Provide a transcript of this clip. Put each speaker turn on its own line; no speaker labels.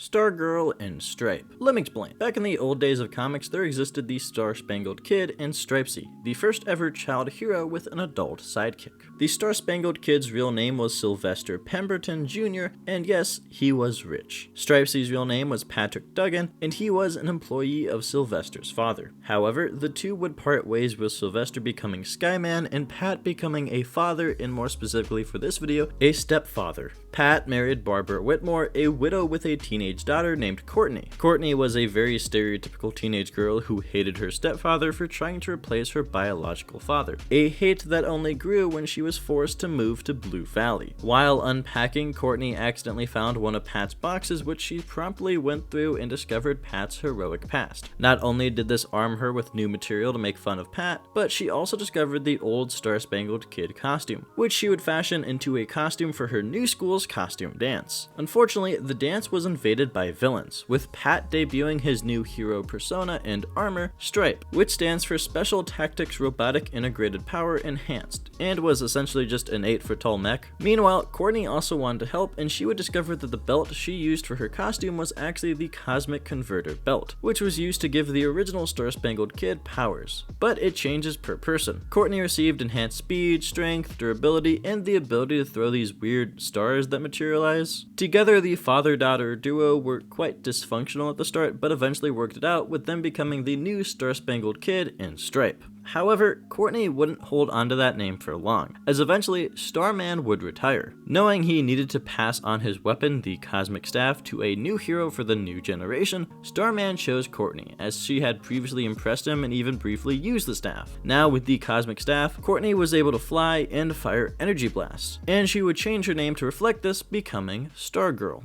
Stargirl and S.T.R.I.P.E. Let me explain. Back in the old days of comics, there existed the Star-Spangled Kid and S.T.R.I.P.E, the first ever child hero with an adult sidekick. The Star-Spangled Kid's real name was Sylvester Pemberton Jr., and yes, he was rich. S.T.R.I.P.E.'s real name was Patrick Duggan, and he was an employee of Sylvester's father. However, the two would part ways, with Sylvester becoming Skyman and Pat becoming a father, and more specifically for this video, a stepfather. Pat married Barbara Whitmore, a widow with a teenage daughter named Courtney. Courtney was a very stereotypical teenage girl who hated her stepfather for trying to replace her biological father, a hate that only grew when she was forced to move to Blue Valley. While unpacking, Courtney accidentally found one of Pat's boxes, which she promptly went through and discovered Pat's heroic past. Not only did this arm her with new material to make fun of Pat, but she also discovered the old Star-Spangled Kid costume, which she would fashion into a costume for her new school's costume dance. Unfortunately, the dance was invaded by villains, with Pat debuting his new hero persona and armor, S.T.R.I.P.E, which stands for Special Tactics Robotic Integrated Power Enhanced, and was essentially just an 8-foot-tall mech. Meanwhile, Courtney also wanted to help, and she would discover that the belt she used for her costume was actually the Cosmic Converter belt, which was used to give the original Star-Spangled Kid powers. But it changes per person. Courtney received enhanced speed, strength, durability, and the ability to throw these weird stars that materialize. Together, the father-daughter duo were quite dysfunctional at the start, but eventually worked it out, with them becoming the new Star-Spangled Kid and S.T.R.I.P.E. However, Courtney wouldn't hold onto that name for long, as eventually Starman would retire. Knowing he needed to pass on his weapon, the Cosmic Staff, to a new hero for the new generation, Starman chose Courtney, as she had previously impressed him and even briefly used the staff. Now with the Cosmic Staff, Courtney was able to fly and fire energy blasts, and she would change her name to reflect this, becoming Stargirl.